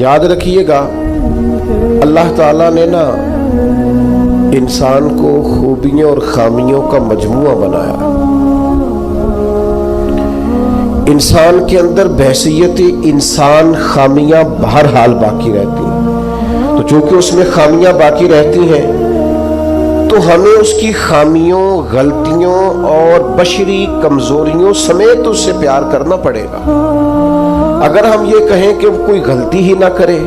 یاد رکھیے گا اللہ تعالیٰ نے نا انسان کو خوبیوں اور خامیوں کا مجموعہ بنایا. انسان کے اندر بحیثیت انسان خامیاں بہرحال باقی رہتی ہیں. تو چونکہ اس میں خامیاں باقی رہتی ہیں تو ہمیں اس کی خامیوں، غلطیوں اور بشری کمزوریوں سمیت اس سے پیار کرنا پڑے گا. اگر ہم یہ کہیں کہ وہ کوئی غلطی ہی نہ کرے،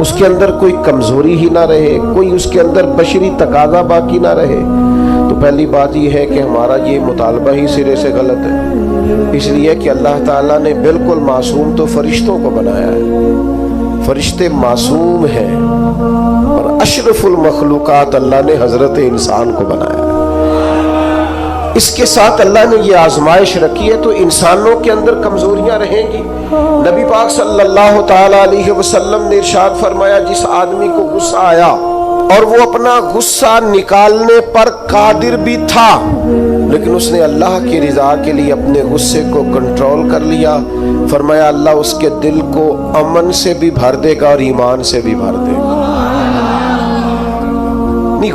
اس کے اندر کوئی کمزوری ہی نہ رہے، کوئی اس کے اندر بشری تقاضا باقی نہ رہے، تو پہلی بات یہ ہے کہ ہمارا یہ مطالبہ ہی سرے سے غلط ہے. اس لیے کہ اللہ تعالیٰ نے بالکل معصوم تو فرشتوں کو بنایا ہے. فرشتے معصوم ہیں اور اشرف المخلوقات اللہ نے حضرت انسان کو بنایا ہے. اس کے ساتھ اللہ نے یہ آزمائش رکھی ہے تو انسانوں کے اندر کمزوریاں رہیں گی. نبی پاک صلی اللہ تعالی علیہ وسلم نے ارشاد فرمایا جس آدمی کو غصہ آیا اور وہ اپنا غصہ نکالنے پر قادر بھی تھا لیکن اس نے اللہ کی رضا کے لیے اپنے غصے کو کنٹرول کر لیا، فرمایا اللہ اس کے دل کو امن سے بھی بھر دے گا اور ایمان سے بھی بھر دے گا.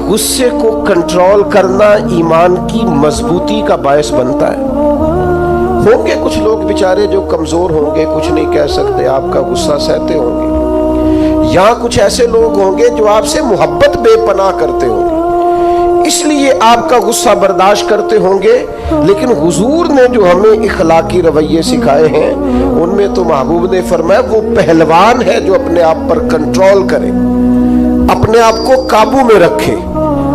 غصے کو کنٹرول کرنا ایمان کی مضبوطی کا باعث بنتا ہے. ہوں گے کچھ لوگ بیچارے جو کمزور ہوں گے، کچھ نہیں کہہ سکتے، آپ کا غصہ سہتے ہوں گے. یہاں کچھ ایسے لوگ ہوں گے جو آپ سے محبت بے پناہ کرتے ہوں گے، اس لیے آپ کا غصہ برداشت کرتے ہوں گے. لیکن حضور نے جو ہمیں اخلاقی رویے سکھائے ہیں ان میں تو محبوب نے فرمایا وہ پہلوان ہے جو اپنے آپ پر کنٹرول کرے، اپنے آپ کو قابو میں رکھے،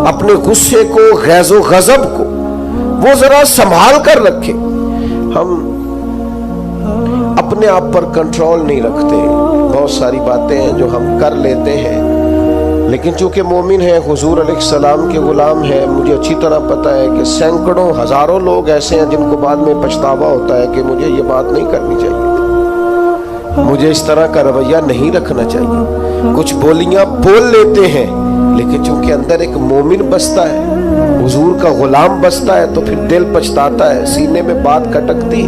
اپنے غصے کو، غیظ و غضب کو وہ ذرا سنبھال کر رکھے. ہم اپنے آپ پر کنٹرول نہیں رکھتے. بہت ساری باتیں ہیں جو ہم کر لیتے ہیں لیکن چونکہ مومن ہیں، حضور علیہ السلام کے غلام ہیں، مجھے اچھی طرح پتہ ہے کہ سینکڑوں ہزاروں لوگ ایسے ہیں جن کو بعد میں پچھتاوا ہوتا ہے کہ مجھے یہ بات نہیں کرنی چاہیے، مجھے اس طرح کا رویہ نہیں رکھنا چاہیے. کچھ بولیاں بول لیتے ہیں لیکن چونکہ اندر ایک مومن بستا ہے، حضور کا غلام بستا ہے، تو پھر دل پچھتاتا ہے، سینے میں بات کٹکتی.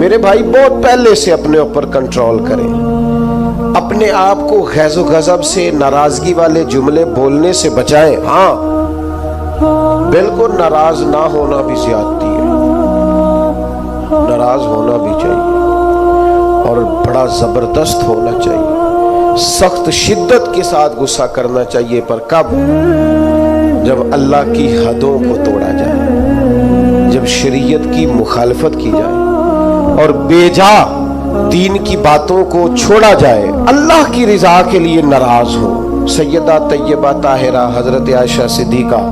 میرے بھائی بہت پہلے سے اپنے اوپر کنٹرول کریں، اپنے آپ کو غیظ و غضب سے، ناراضگی والے جملے بولنے سے بچائیں. ہاں بالکل ناراض نہ ہونا بھی زیادتی ہے، ناراض ہونا بھی چاہیے اور بڑا زبردست ہونا چاہیے، سخت شدت کے ساتھ غصہ کرنا چاہیے. پر کب؟ جب اللہ کی حدوں کو توڑا جائے، جب شریعت کی مخالفت کی جائے اور بے جا دین کی باتوں کو چھوڑا جائے، اللہ کی رضا کے لیے ناراض ہو. سیدہ طیبہ طاہرہ حضرت عائشہ صدیقہ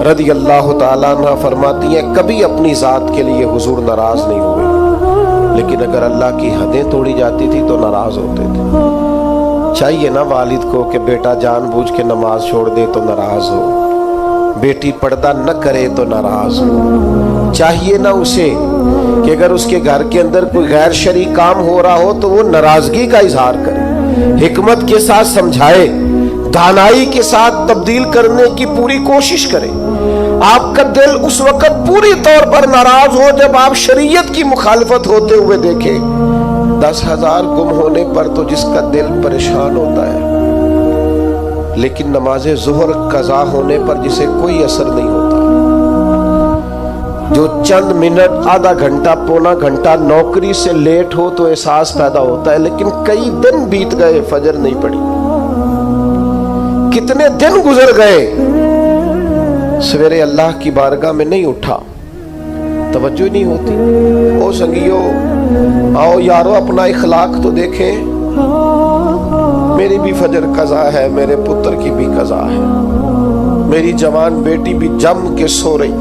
رضی اللہ تعالیٰ عنہ فرماتی ہیں کبھی اپنی ذات کے لیے حضور ناراض نہیں ہوئے، لیکن اگر اللہ کی حدیں توڑی جاتی تھی تو ناراض ہوتے تھے. چاہیے نا والد کو کہ بیٹا جان بوجھ کے نماز چھوڑ دے تو ناراض ہو، بیٹی پردہ نہ کرے تو ناراض ہو. چاہیے نا اسے کہ اگر اس کے گھر کے اندر کوئی غیر شرعی کام ہو رہا ہو تو وہ ناراضگی کا اظہار کرے، حکمت کے ساتھ سمجھائے، دانائی کے ساتھ تبدیل کرنے کی پوری کوشش کرے. آپ کا دل اس وقت پوری طور پر ناراض ہو جب آپ شریعت کی مخالفت ہوتے ہوئے دیکھیں. 10,000 گم ہونے پر تو جس کا دل پریشان ہوتا ہے، لیکن نماز ظہر قضا ہونے پر جسے کوئی اثر نہیں ہوتا، جو چند منٹ، آدھا گھنٹہ، پونا گھنٹہ نوکری سے لیٹ ہو تو احساس پیدا ہوتا ہے، لیکن کئی دن بیت گئے فجر نہیں پڑی، کتنے دن گزر گئے، سویرے اللہ کی بارگاہ میں نہیں اٹھا، توجہ نہیں ہوتی. او سنگیو، آؤ یارو اپنا اخلاق تو دیکھیں. میری بھی فجر قضا ہے، میرے پتر کی بھی قضا ہے، میری جوان بیٹی بھی جم کے سو رہی،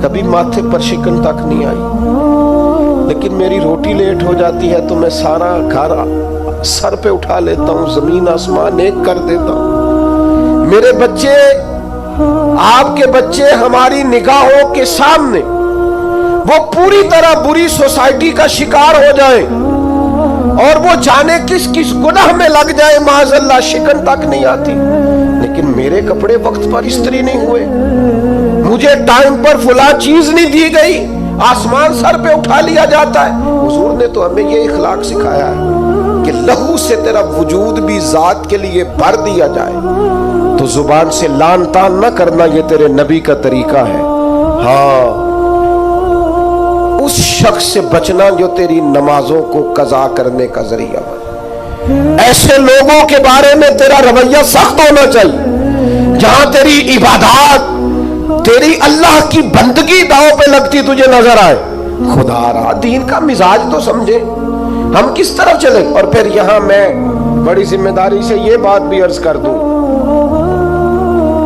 کبھی ماتھے پر شکن تک نہیں آئی، لیکن میری روٹی لیٹ ہو جاتی ہے تو میں سارا گھر سر پہ اٹھا لیتا ہوں، زمین آسمان ایک کر دیتا ہوں. میرے بچے، آپ کے بچے ہماری نگاہوں کے سامنے وہ پوری طرح بری سوسائٹی کا شکار ہو جائیں اور وہ جانے کس کس گناہ میں لگ جائے، معاذ اللہ شکن تک نہیں آتی، لیکن میرے کپڑے وقت پر استری نہیں ہوئے، مجھے ٹائم پر فلاں چیز نہیں دی گئی، آسمان سر پہ اٹھا لیا جاتا ہے. حضور نے تو ہمیں یہ اخلاق سکھایا ہے کہ लहू से तेरा वजूद भी ज़ात के लिए भर दिया जाए तो जुबान से लान तान न करना, ये तेरे नबी का तरीका है। हाँ, उस शख्स से बचना जो तेरी नमाजों को कज़ा करने का जरिया बने। ऐसे लोगों के बारे में तेरा रवैया सख्त होना चाहिए, जहां तेरी इबादत, तेरी अल्लाह की बंदगी दांव पे लगती तुझे नजर आए। खुदा रहा, दीन का मिजाज तो समझे, हम किस तरफ चले। और फिर यहां मैं बड़ी जिम्मेदारी से ये बात भी अर्ज कर दूं,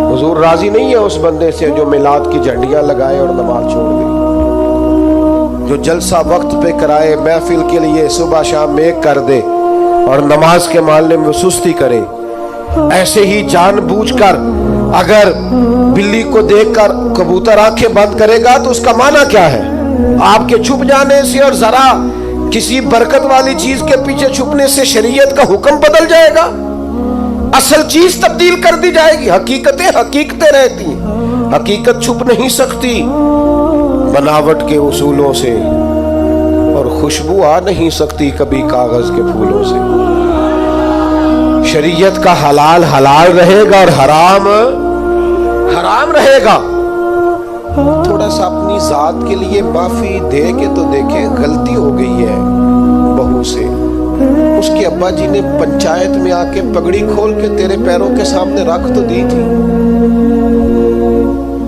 हुजूर राजी नहीं है उस बंदे से जो मिलाद की झंडियां लगाए और नमाज छोड़ दे, जो जलसा वक्त पे कराए, महफिल के लिए सुबह शाम एक कर दे और नमाज के मामले में सुस्ती करे। ऐसे ही जानबूझकर अगर बिल्ली को देखकर कबूतर आंखें बंद करेगा तो उसका माना क्या है? आपके छुप जाने से और जरा किसी बरकत वाली चीज के पीछे छुपने से शरीयत का हुक्म बदल जाएगा, असल चीज तब्दील कर दी जाएगी। हकीकतें हकीकतें रहती हैं, हकीकत छुप नहीं सकती बनावट के उसूलों से, और खुशबू आ नहीं सकती कभी कागज के फूलों से। शरीयत का हलाल हलाल रहेगा और हराम हराम रहेगा। थोड़ा सा अपनी जात के लिए माफी दे के तो देखे, गलती हो गई है बहू से, उसके अब्बा जी ने पंचायत में आके पगड़ी खोल के तेरे पैरों के सामने रख तो दी थी,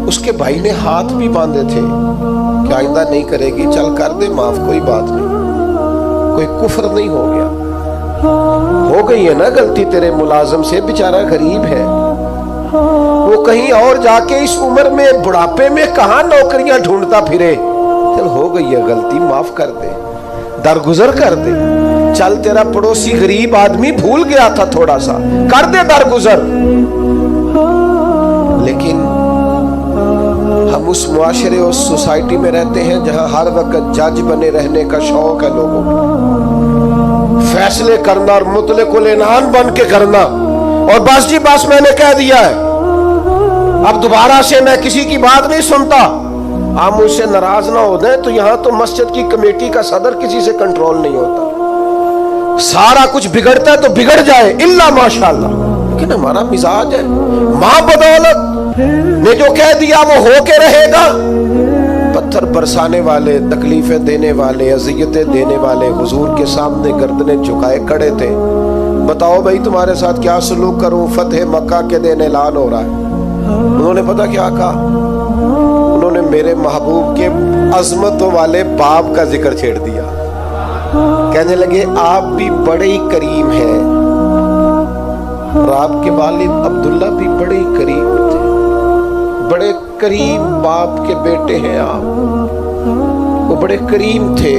उसके भाई ने हाथ भी बांधे थे कि आइंदा नहीं करेगी, चल कर दे माफ, कोई बात नहीं, कोई कुफ्र नहीं हो गया। हो गई है ना गलती तेरे मुलाजम से, बेचारा गरीब है, वो कहीं और जाके इस उम्र में बुढ़ापे में कहां नौकरियां ढूंढता फिरे। चल हो गई है गलती, माफ कर दे, दरगुजर कर दे। चल तेरा पड़ोसी गरीब आदमी भूल गया था, थोड़ा सा कर दे दरगुजर। लेकिन हम उस मुआशरे, उस सोसाइटी में रहते हैं जहां हर वक्त जज बने रहने का शौक है लोगों को, फैसले करना और मुतलकुल इनान बन के करना, और बस जी बस मैंने कह दिया है, अब दोबारा से मैं किसी की बात नहीं सुनता। आप मुझसे नाराज ना हो जाए तो यहाँ तो मस्जिद की कमेटी का सदर किसी से कंट्रोल नहीं होता, सारा कुछ बिगड़ता है तो बिगड़ जाए इल्ला माशाअल्लाह, लेकिन हमारा मिजाज है, मां बदौलत ने जो कह दिया वो होके रहेगा। पत्थर बरसाने वाले, तकलीफें देने वाले, अज़ियतें देने वाले हुजूर के सामने गर्दनें झुकाए खड़े थे। बताओ भाई तुम्हारे साथ क्या सलूक करूं, फतेह मक्का के दिन ऐलान हो रहा है। उन्होंने पता क्या कहा? उन्होंने मेरे महबूब के अजमतों वाले बाप का जिक्र छेड़ दिया, कहने लगे आप भी बड़े ही करीम हैं, और आपके वालिद अब्दुल्ला भी बड़े ही करीम थे, बड़े करीम बाप के बेटे हैं आप, वो बड़े करीम थे।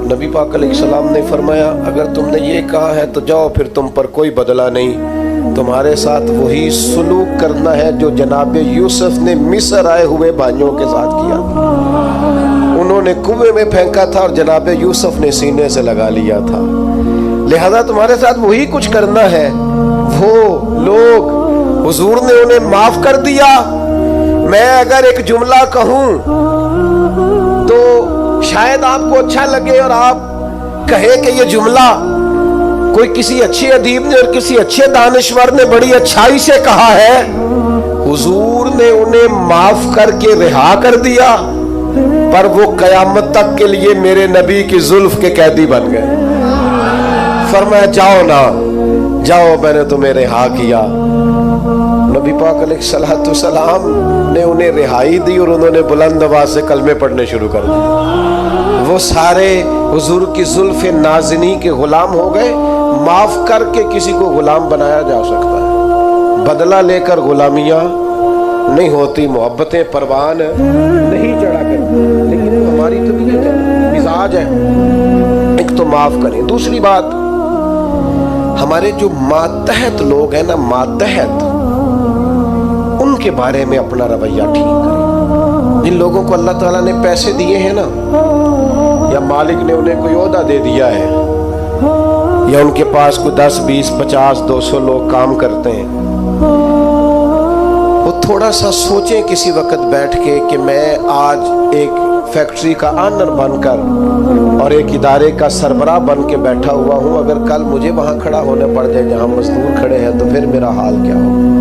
नबी पाक अलैहिस्सलाम ने फरमाया अगर तुमने ये कहा है तो जाओ, फिर तुम पर कोई बदला नहीं, तुम्हारे साथ वही सुलूक करना है जो जनाब यूसुफ ने मिस्र आए हुए भाइयों के साथ किया। उन्होंने कुएं में फेंका था और जनाब यूसुफ ने सीने से लगा लिया था, लिहाजा तुम्हारे साथ वही कुछ करना है। वो लोग, हुजूर ने उन्हें माफ कर दिया। मैं अगर एक जुमला कहूं तो शायद आपको अच्छा लगे और आप कहे कि ये जुमला कोई किसी अच्छे अदीब ने और किसी अच्छे दानिश्वर ने बड़ी अच्छाई से कहा है। हुजूर ने उन्हें माफ करके रिहा कर दिया, पर वो कयामत तक के लिए मेरे नबी की जुल्फ के कैदी बन गए। फरमाया जाओ ना जाओ, मैंने तुम्हें रिहा किया। नबी पाक अलैहिस्सलाम ने उन्हें रिहाई दी और उन्होंने बुलंद आवाज से कलमे पढ़ने शुरू कर दिए। वो सारे हुजूर की जुल्फ नाज़िनी के गुलाम हो गए। माफ करके किसी को गुलाम बनाया जा सकता है, बदला लेकर गुलामियां नहीं होती, मोहब्बतें परवान नहीं चढ़ा करती, लेकिन हमारी तबीयत है, मिजाज है। एक तो माफ करें। दूसरी बात, हमारे जो मातहत लोग हैं ना, मातहत, उनके बारे में अपना रवैया ठीक करें। जिन लोगों को अल्लाह ताला ने पैसे दिए हैं ना, या मालिक ने उन्हें कोई ओहदा दे दिया है, या उनके पास कोई 10, 20, 50, 200 लोग काम करते हैं, वो थोड़ा सा सोचें किसी वक्त बैठ के कि मैं आज एक फैक्ट्री का ऑनर बनकर और एक इदारे का सरबराह बन के बैठा हुआ हूँ, अगर कल मुझे वहां खड़ा होने पड़ जाए जहां मजदूर खड़े हैं तो फिर मेरा हाल क्या होगा।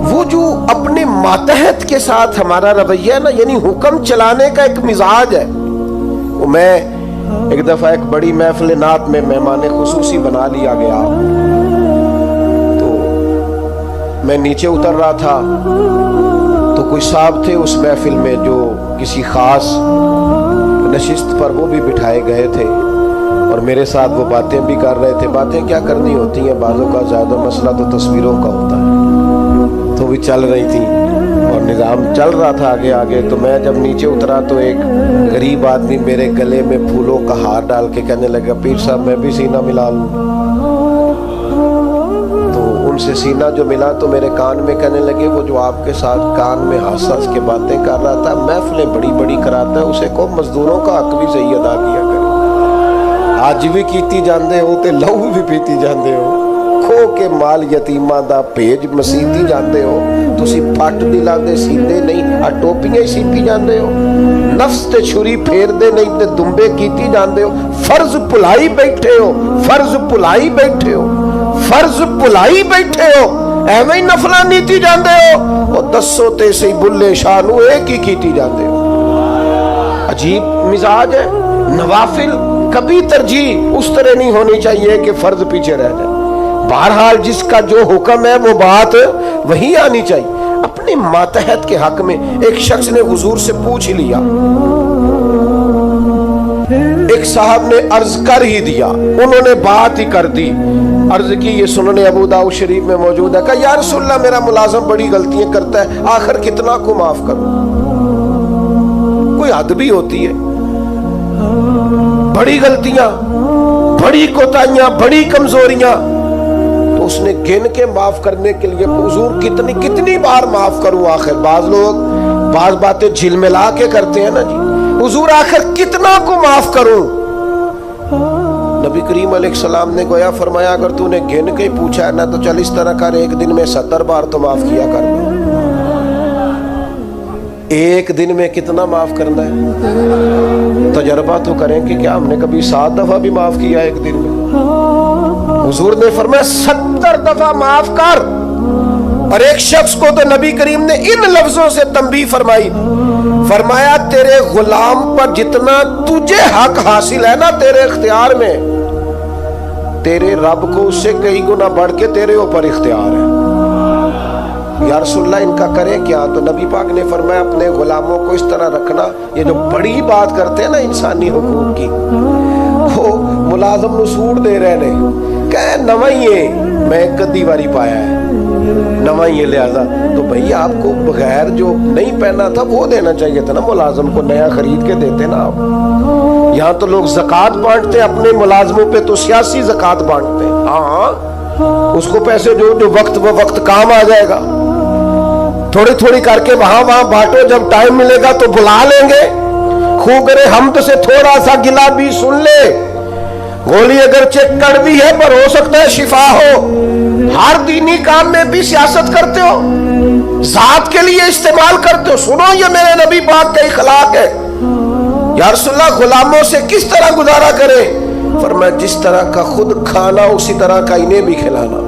वो जो अपने मातहत के साथ हमारा रवैया ना, यानी हुक्म चलाने का एक मिजाज है। वो मैं एक दफा एक बड़ी महफिल नात में मेहमान खुसूसी बना लिया गया, तो मैं नीचे उतर रहा था तो कुछ साहब थे उस महफिल में जो किसी खास नशिस्त पर वो भी बिठाए गए थे और मेरे साथ वो बातें भी कर रहे थे। बातें क्या करनी होती हैं, बाजों का ज़्यादा मसला तो तस्वीरों का होता है, तो भी चल रही थी और निज़ाम चल रहा था आगे आगे। तो मैं जब नीचे उतरा तो एक गरीब आदमी मेरे गले में फूलों का हार डाल के कहने लगा, पीर साहब मैं भी सीना मिला लूँ। उनसे सीना जो मिला तो मेरे कान में कहने लगे, वो जो आपके साथ कान में हंस हंस के बातें कर रहा था, महफिलें बड़ी बड़ी कराता है, उसे को मजदूरों का हक भी सही अदा किया करे। आज भी कीती जाते हो ते लहू भी पीती जाते हो, खो के माल यतीमां दा भेज मसीती जाते हो, तुसी पट दिलाते सींदे नहीं, आ टोपियां ही सीपी जाते हो, नफ्स ते छुरी फेरदे नहीं ते दुंबे कीती जाते हो, फर्ज भुलाई बैठे हो, फर्ज भुलाई बैठे हो, फर्ज भुलाई बैठे हो, एवं ही नफला नीति जाते हो, और दसो ते सही बुल्ले शाह नू एक ही कीती जाते हो। अजीब मिजाज है। नवाफिल कभी तरजीह उस तरह नहीं होनी चाहिए कि फर्ज पीछे रह जाए। बहरहाल जिसका जो हुक्म है वो बात वही आनी चाहिए। अपने मातहत के हक में एक शख्स ने हुजूर से पूछ लिया, एक साहब ने अर्ज कर ही दिया, उन्होंने बात ही कर दी, अर्ज की, ये सुनने अबू दाऊद शरीफ में मौजूद है। कहा या रसूलल्लाह मेरा मुलाजिम बड़ी गलतियां करता है, आखिर कितना को माफ करूं? कोई हद भी होती है, बड़ी गलतियां, बड़ी कोताहियां, बड़ी कमजोरियां, तो उसने गिन के माफ करने के लिए, हुजूर कितनी कितनी बार माफ करूं? आखिर बाज लोग बाज बातें झिलमिला के करते हैं ना जी, हुजूर आखिर कितना को माफ करूं? नबी करीम अलैहिस्सलाम ने गोया फरमाया, अगर तूने गिन के पूछा है ना तो चल इस तरह कर, एक दिन में 70 बार तो माफ किया कर। एक दिन में कितना माफ करना है? तजर्बा तो करें कि क्या हमने कभी 7 दफा भी माफ किया एक दिन में? हुजूर ने फरमाया 70 दफा माफ कर। और एक शख्स को तो नबी करीम ने इन लफ्जों से तंबीह फरमाई, फरमाया तेरे गुलाम पर जितना तुझे हक हासिल है ना तेरे इख्तियार में, तेरे रब को उससे कई गुना बढ़ के तेरे ऊपर इख्तियार है। या रसूलल्लाह इनका करें क्या? तो नबी पाक ने फरमाया अपने गुलामों को इस तरह रखना, ये जो बड़ी बात करते हैं ना इंसानी हुकूक की, वो मुलाजम नूं सूट दे रहे ने, कह नवा ही है, मैं कदी वारी पाया है, नवा ही है, लिहाजा तो भाई आपको बगैर जो नहीं पहना था वो देना चाहिए था ना, मुलाजम को नया खरीद के देते ना आप। यहाँ तो लोग ज़कात बांटते हैं अपने मुलाजमों पे, तो सियासी ज़कात बांटते हैं। हाँ, उसको पैसे जो वक्त वो वक्त काम आ जाएगा, थोड़ी थोड़ी करके वहां बांटो, जब टाइम मिलेगा तो बुला लेंगे। खूब करे हमद से थोड़ा सा गिला भी सुन ले, गोली अगर चेक कड़वी है पर हो सकता है शिफा हो। हर दीनी काम में भी सियासत करते हो, जात के लिए इस्तेमाल करते हो। सुनो ये मेरे नबी पाक का इखलाक है। या रसूलल्लाह गुलामों से किस तरह गुजारा करें? फरमाया जिस तरह का खुद खाना उसी तरह का इन्हें भी खिलाना,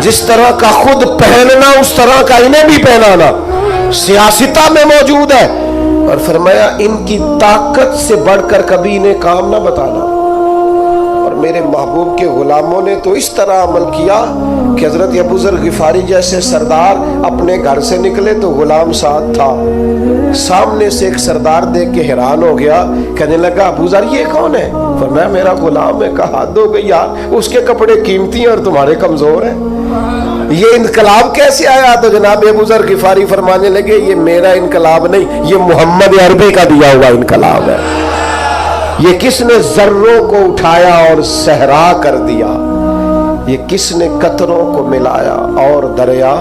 जिस तरह का खुद पहनना उस तरह का इन्हें भी पहनाना, सियासता में मौजूद है। और फरमाया इनकी ताकत से बढ़कर कभी इन्हें काम ना बताना। और मेरे महबूब के गुलामों ने तो इस तरह अमल किया कि हजरत अबू ज़र गिफारी जैसे सरदार अपने घर से निकले तो गुलाम साथ था, सामने से एक सरदार देख के हैरान हो गया, कहने लगा अबू ज़र ये कौन है? फरमाया मेरा गुलाम है। कहा हद हो गई यार, उसके कपड़े कीमती हैं और तुम्हारे कमजोर हैं, ये इनकलाब कैसे आया? तो जनाब अबू ज़र गिफारी फरमाने लगे ये मेरा इनकलाब नहीं, ये मोहम्मद अरबी का दिया हुआ इनकलाब है। ये किसने जर्रों को उठाया और सहरा कर दिया, ये किसने कतरों को मिलाया और दरिया।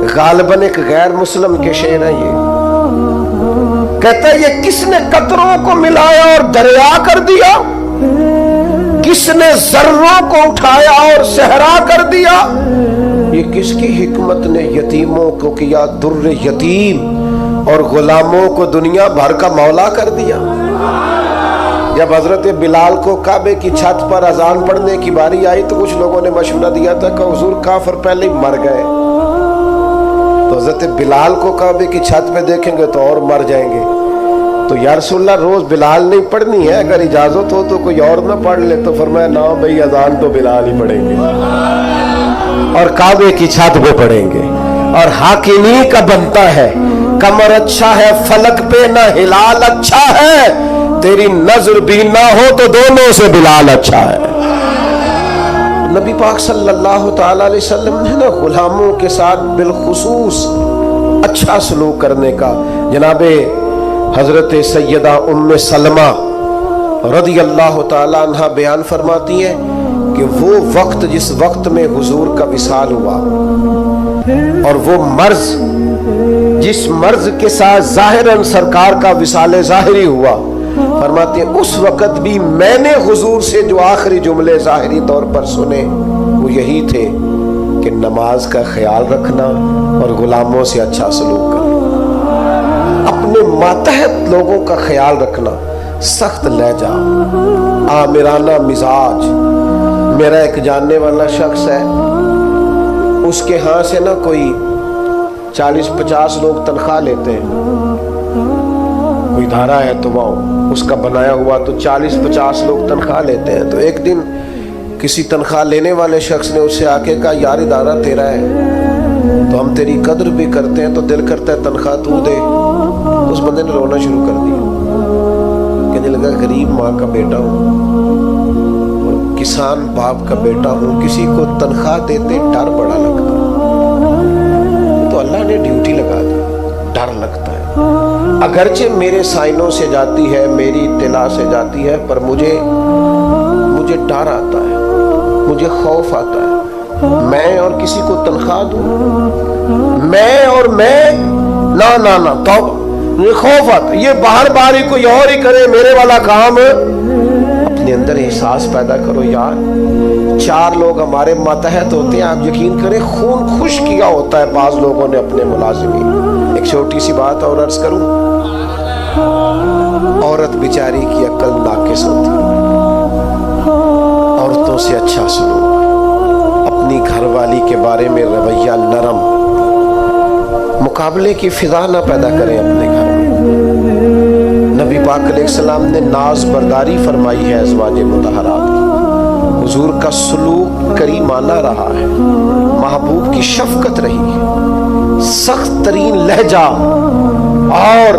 गालिबन एक गैर मुस्लिम के शेर है ये, कहता है ये किसने कतरों को मिलाया और दरिया कर दिया, किसने जर्रों को उठाया और सहरा कर दिया, ये किसकी हिकमत ने यतीमों को किया दुर्र यतीम اور غلاموں کو دنیا بھر کا مولا کر دیا۔ جب حضرت بلال کو کعبے کی چھت پر اذان پڑھنے کی باری آئی تو کچھ لوگوں نے مشورہ دیا تھا کہ حضور کافر پہلے ہی مر گئے، تو حضرت بلال کو کعبے کی چھت پہ دیکھیں گے تو اور مر جائیں گے، تو یا رسول اللہ روز بلال نہیں پڑھنی ہے، اگر اجازت ہو تو کوئی اور نہ پڑھ لے، تو فرمایا نا بھائی اذان تو بلال ہی پڑھیں گے اور کعبے کی چھت پہ پڑھیں گے، اور حق انہی کا بنتا ہے۔ کمر اچھا ہے فلک پہ نہ ہلال اچھا ہے، تیری نظر بھی نہ ہو تو دونوں سے بلال اچھا ہے۔ نبی پاک صلی اللہ تعالی علیہ وسلم نے نا غلاموں کے ساتھ بالخصوص اچھا سلوک کرنے کا، جناب حضرت سیدہ ام سلمہ رضی اللہ تعالی عنہ بیان فرماتی ہیں کہ وہ وقت جس وقت میں حضور کا وصال ہوا اور وہ مرض جس مرض کے ساتھ ظاہراً سرکار کا وصال ظاہری ہوا، فرماتے ہیں اس وقت بھی میں نے حضور سے جو آخری جملے ظاہری طور پر سنے وہ یہی تھے کہ نماز کا خیال رکھنا اور غلاموں سے اچھا سلوک کرنا، اپنے ماتحت لوگوں کا خیال رکھنا، سخت لہجہ، آمرانہ مزاج۔ میرا ایک جاننے والا شخص ہے، اس کے ہاں سے نا کوئی 40-50 لوگ تنخواہ لیتے ہیں، کوئی ادارہ ہے تو وہ اس کا بنایا ہوا تو 40-50 لوگ تنخواہ لیتے ہیں۔ تو ایک دن کسی تنخواہ لینے والے شخص نے اس سے آ کے کہا یار ادارہ تیرا ہے تو ہم تیری قدر بھی کرتے ہیں، تو دل کرتا ہے تنخواہ تو دے۔ اس بندے نے رونا شروع کر دیا، کہنے لگا غریب ماں کا بیٹا ہوں اور کسان باپ کا بیٹا ہوں، کسی کو تنخواہ دیتے ڈر بڑا لگتا، تو اللہ نے ڈیوٹی لگا دی، ڈر لگتا ہے۔ اگرچہ میرے سائنوں سے جاتی ہے، میری اطلاع سے جاتی ہے، پر مجھے ڈر آتا ہے، مجھے خوف آتا ہے، میں اور کسی کو تنخواہ دوں، میں اور میں نہ تو مجھے خوف آتا ہے، یہ باہر ہی کوئی اور ہی کرے، میرے والا کام اپنے اندر احساس پیدا کرو یار 4 لوگ ہمارے ماتحت ہوتے ہیں، آپ یقین کریں خون خوش کیا ہوتا ہے بعض لوگوں نے اپنے ملازمین۔ ایک چھوٹی سی بات اور عرض کروں، عورت بیچاری کی عقل ناقص ہوتی ہے، عورتوں سے اچھا سلوک، اپنی گھر والی کے بارے میں رویہ نرم، مقابلے کی فضا نہ پیدا کریں اپنے گھر میں۔ نبی پاک علیہ السلام نے ناز برداری فرمائی ہے ازواج مطہرات کی، حضور کا سلوک کریمانہ رہا ہے، محبوب کی شفقت رہی ہے، سخت ترین لہجہ اور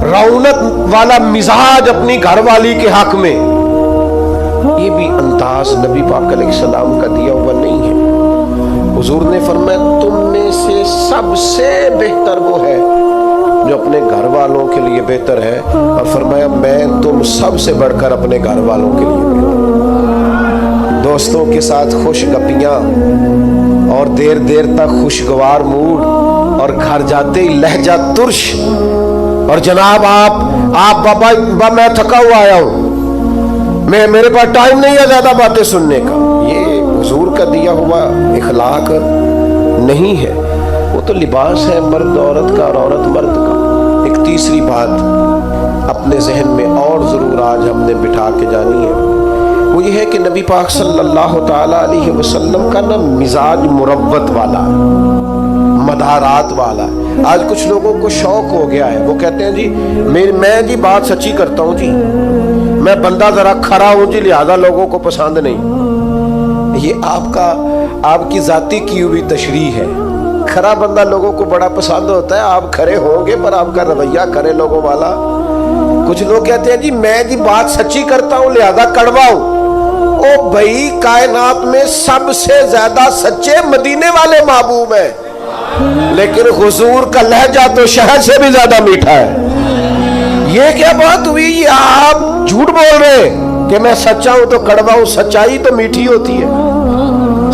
رونق والا مزاج اپنی گھر والی کے حق میں، یہ بھی انداز نبی پاک علیہ السلام کا دیا ہوا نہیں ہے۔ حضور نے فرمایا تم میں سے سب سے بہتر وہ ہے جو اپنے گھر والوں کے لیے بہتر ہے، اور فرمایا میں تم سب سے بڑھ کر اپنے گھر والوں کے لیے بہتر۔ دوستوں کے ساتھ خوش گپیاں اور دیر تک خوشگوار موڈ، اور گھر جاتے ہی لہجہ ترش، اور جناب آپ بابا میں تھکا ہوا آیا ہوں، میرے پاس ٹائم نہیں ہے زیادہ باتیں سننے کا، یہ حضور کا دیا ہوا اخلاق نہیں ہے، وہ تو لباس ہے مرد عورت کا اور عورت مرد کا۔ ایک تیسری بات اپنے ذہن میں اور ضرور آج ہم نے بٹھا کے جانی ہے، وہ یہ ہے کہ نبی پاک صلی اللہ تعالی علیہ وسلم کا نا مزاج مروت والا، مدارات والا۔ آج کچھ لوگوں کو شوق ہو گیا ہے، وہ کہتے ہیں جی میں جی بات سچی کرتا ہوں جی، میں بندہ ذرا کھرا ہوں جی لہذا لوگوں کو پسند نہیں۔ یہ آپ کی ذاتی کی ہوئی تشریح ہے، کھرا بندہ لوگوں کو بڑا پسند ہوتا ہے، آپ کھرے ہوں گے پر آپ کا رویہ کھرے لوگوں والا۔ کچھ لوگ کہتے ہیں جی میں جی بات سچی کرتا ہوں لہذا کڑوا ہوں۔ او بھائی کائنات میں سب سے زیادہ سچے مدینے والے محبوب ہیں، لیکن حضور کا لہجہ تو شہد سے بھی زیادہ میٹھا ہے۔ یہ کیا بات ہوئی، یہ آپ جھوٹ بول رہے کہ میں سچا ہوں تو کڑوا ہوں؟ سچائی تو میٹھی ہوتی ہے،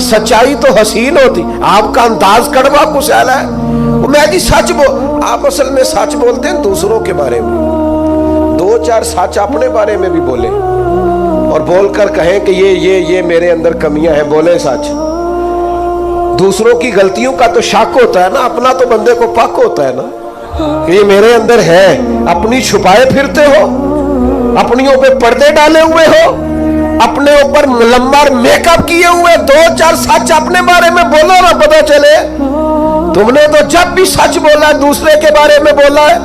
سچائی تو حسین ہوتی، آپ کا انداز کڑوا کچھ ایسا ہے۔ میں جی سچ آپ اصل میں سچ بولتے ہیں دوسروں کے بارے میں، 2-4 سچ اپنے بارے میں بھی بولیں اور بول کر کہیں کہ یہ میرے اندر کمیاں ہیں، بولیں سچ۔ دوسروں کی غلطیوں کا تو شک ہوتا ہے نا، اپنا تو بندے کو پک ہوتا ہے نا۔ کہ یہ میرے اندر ہے، اپنی چھپائے پھرتے ہو، اپنیوں پہ پردے ڈالے ہوئے ہو، اپنے اوپر لمبا میک اپ کیے ہوئے، 2-4 سچ اپنے بارے میں بولو نہ پتہ چلے۔ تم نے تو جب بھی سچ بولا ہے دوسرے کے بارے میں بولا ہے۔